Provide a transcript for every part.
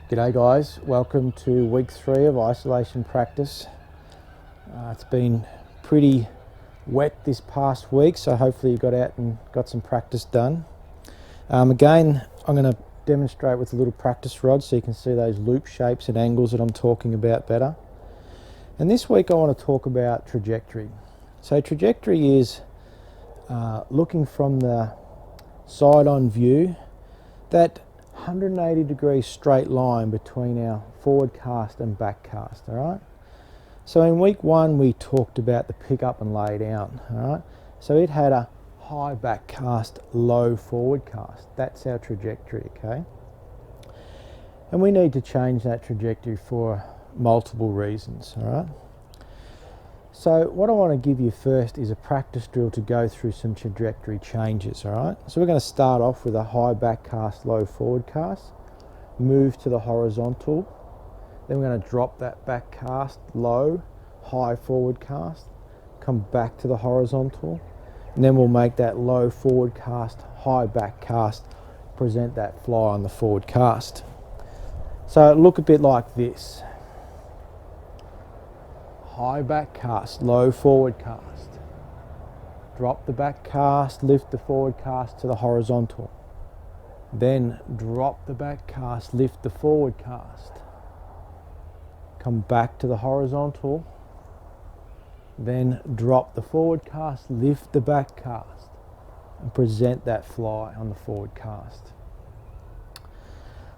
G'day guys, welcome to week 3 of isolation practice. It's been pretty wet this past week, so hopefully you got out and got some practice done. Again, I'm going to demonstrate with a little practice rod so you can see those loop shapes and angles that I'm talking about better. And this week I want to talk about trajectory. So trajectory is looking from the side-on view, that 180 degree straight line between our forward cast and back cast, all right? So in week 1 we talked about the pick up and lay down, all right? So it had a high back cast, low forward cast. That's our trajectory, okay? And we need to change that trajectory for multiple reasons, all right? So what I want to give you first is a practice drill to go through some trajectory changes, all right? So we're going to start off with a high back cast, low forward cast, move to the horizontal, then we're going to drop that back cast, low, high forward cast, come back to the horizontal, and then we'll make that low forward cast, high back cast, present that fly on the forward cast. So look a bit like this. High back cast, low forward cast. Drop the back cast, lift the forward cast to the horizontal. Then drop the back cast, lift the forward cast. Come back to the horizontal. Then drop the forward cast, lift the back cast, and present that fly on the forward cast.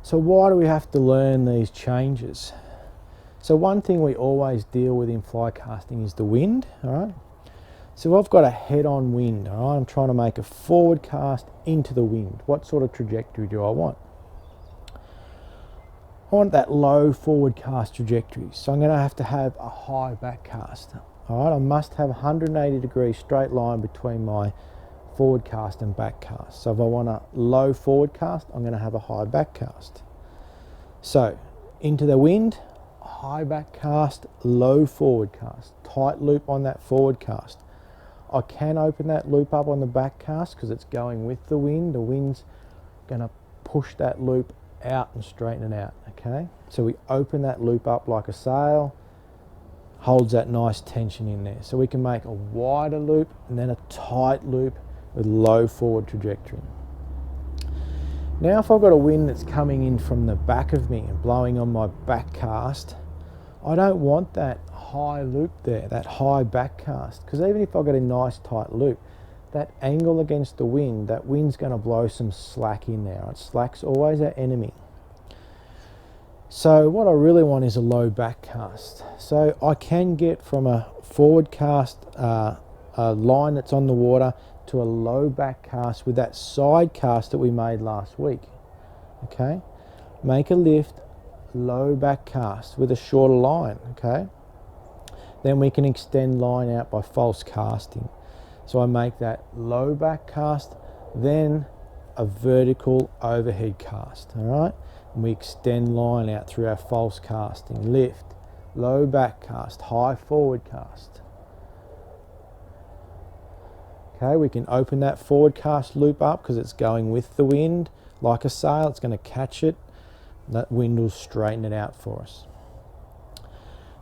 So why do we have to learn these changes? So one thing we always deal with in fly casting is the wind, all right? So if I've got a head-on wind, all right, I'm trying to make a forward cast into the wind. What sort of trajectory do I want? I want that low forward cast trajectory. So I'm going to have a high back cast, all right? I must have a 180 degree straight line between my forward cast and back cast. So if I want a low forward cast, I'm going to have a high back cast. So into the wind, high back cast, low forward cast, tight loop on that forward cast. I can open that loop up on the back cast because it's going with the wind. The wind's going to push that loop out and straighten it out, okay? So we open that loop up like a sail, holds that nice tension in there. So we can make a wider loop and then a tight loop with low forward trajectory. Now if I've got a wind that's coming in from the back of me and blowing on my back cast, I don't want that high loop there, that high back cast, because even if I've got a nice tight loop, that angle against the wind, that wind's going to blow some slack in there. Right? Slack's always our enemy. So what I really want is a low back cast. So I can get from a forward cast, a line that's on the water, to a low back cast with that side cast that we made last week, okay? Make a lift, low back cast with a shorter line, okay? Then we can extend line out by false casting. So I make that low back cast, then a vertical overhead cast, all right? And we extend line out through our false casting. Lift, low back cast, high forward cast. Okay, we can open that forward cast loop up because it's going with the wind like a sail. It's going to catch it. That wind will straighten it out for us.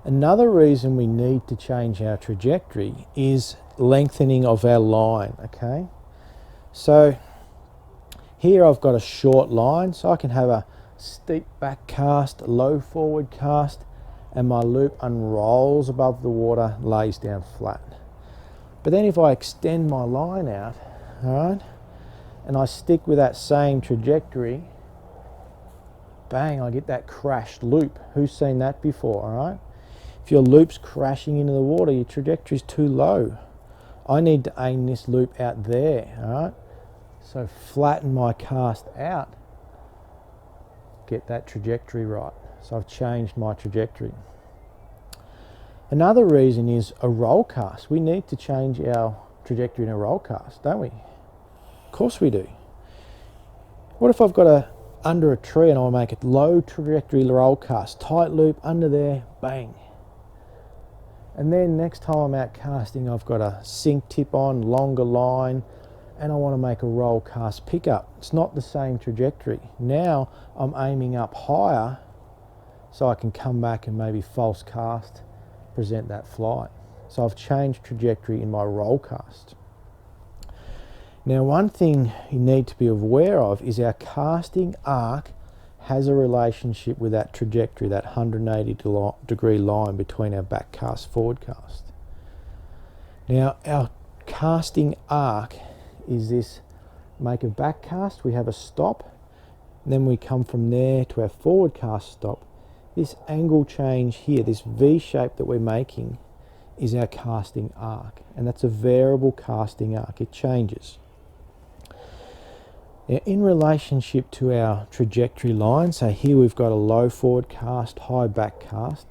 Another reason we need to change our trajectory is lengthening of our line, okay? So here I've got a short line, so I can have a steep back cast, low forward cast, and my loop unrolls above the water, lays down flat. But then if I extend my line out, all right, and I stick with that same trajectory, bang, I get that crashed loop. Who's seen that before, all right? If your loop's crashing into the water, your trajectory's too low. I need to aim this loop out there, all right? So flatten my cast out, get that trajectory right. So I've changed my trajectory. Another reason is a roll cast. We need to change our trajectory in a roll cast, don't we? Of course we do. What if I've got under a tree and I'll make it low trajectory roll cast, tight loop under there, bang. And then next time I'm out casting, I've got a sink tip on, longer line, and I want to make a roll cast pickup. It's not the same trajectory. Now I'm aiming up higher so I can come back and maybe false cast, present that fly. So I've changed trajectory in my roll cast. Now, one thing you need to be aware of is our casting arc has a relationship with that trajectory, that 180 degree line between our back cast, forward cast. Now, our casting arc is this: make a back cast, we have a stop, then we come from there to our forward cast stop. This angle change here, this V shape that we're making, is our casting arc, and that's a variable casting arc. It changes. Now, in relationship to our trajectory line, so here we've got a low forward cast, high back cast.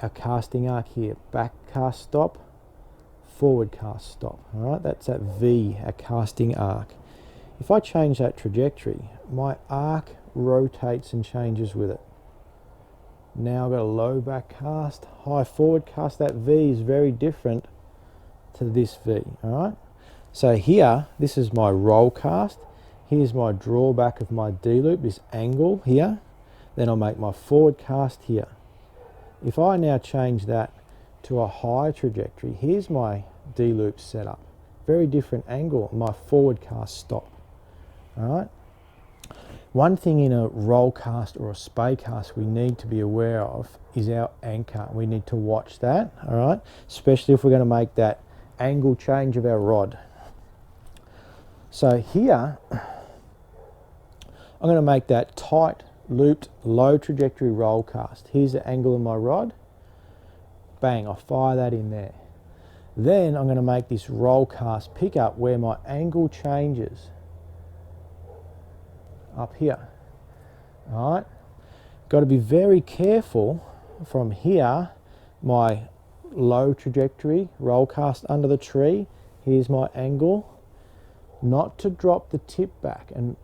Our casting arc here, back cast stop, forward cast stop. All right, that's that V, our casting arc. If I change that trajectory, my arc rotates and changes with it. Now I've got a low back cast, high forward cast. That V is very different to this V. All right, so here, this is my roll cast. Here's my drawback of my D loop, this angle here. Then I'll make my forward cast here. If I now change that to a high trajectory, here's my D loop setup. Very different angle, my forward cast stop. All right. One thing in a roll cast or a spey cast we need to be aware of is our anchor. We need to watch that, all right? Especially if we're going to make that angle change of our rod. So here, I'm going to make that tight, looped, low trajectory roll cast. Here's the angle of my rod. Bang, I fire that in there. Then I'm going to make this roll cast pickup where my angle changes up here. All right, got to be very careful from here, my low trajectory roll cast under the tree. Here's my angle, not to drop the tip back and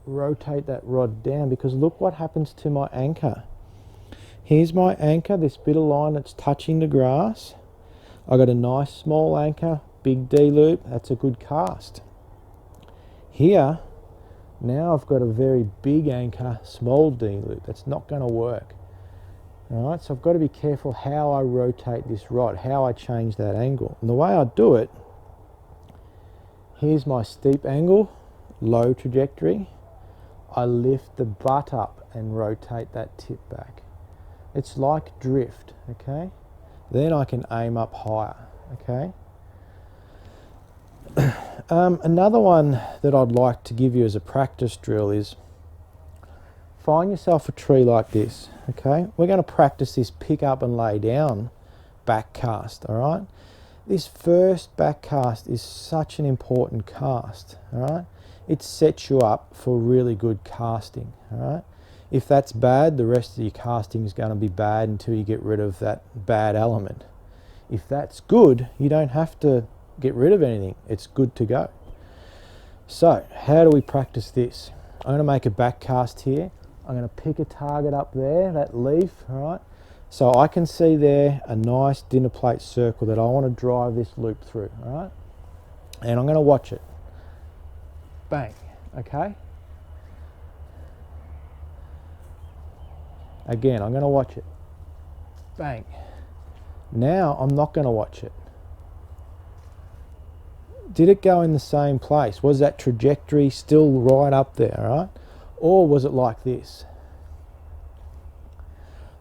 rotate that rod down, because look what happens to my anchor. Here's my anchor, this bit of line that's touching the grass. I got a nice small anchor, big D loop, that's a good cast. Here, now I've got a very big anchor, small D loop. That's not going to work. All right, so I've got to be careful how I rotate this rod, how I change that angle. And the way I do it, here's my steep angle, low trajectory. I lift the butt up and rotate that tip back. It's like drift, okay? Then I can aim up higher, okay? Another one that I'd like to give you as a practice drill is find yourself a tree like this, okay? We're going to practice this pick up and lay down back cast, all right? This first back cast is such an important cast, all right? It sets you up for really good casting, all right? If that's bad, the rest of your casting is going to be bad until you get rid of that bad element. If that's good, you don't have to get rid of anything. It's good to go. So how do we practice this? I'm going to make a back cast here. I'm going to pick a target up there, that leaf, all right? So I can see there a nice dinner plate circle that I want to drive this loop through, all right? And I'm going to watch it. Bang, okay? Again, I'm going to watch it. Bang. Now I'm not going to watch it. Did it go in the same place? Was that trajectory still right up there, all right? Or was it like this?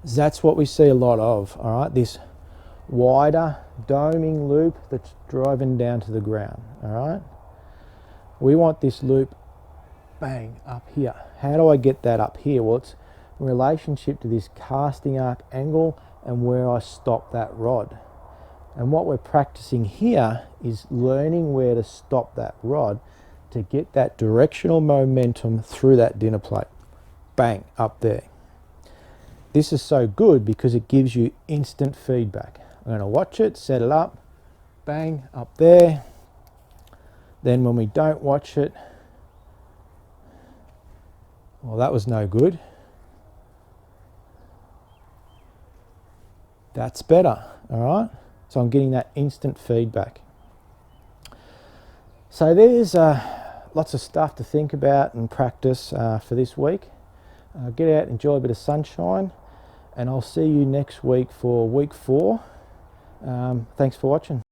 That's what we see a lot of, all right? This wider doming loop that's driving down to the ground, all right? We want this loop, bang, up here. How do I get that up here? Well, it's in relationship to this casting arc angle and where I stop that rod. And what we're practicing here is learning where to stop that rod to get that directional momentum through that dinner plate. Bang, up there. This is so good because it gives you instant feedback. I'm going to watch it, set it up, bang, up there. Then when we don't watch it, well, that was no good. That's better, all right? So I'm getting that instant feedback. So there's lots of stuff to think about and practice for this week. Get out, enjoy a bit of sunshine, and I'll see you next week for week 4. Thanks for watching.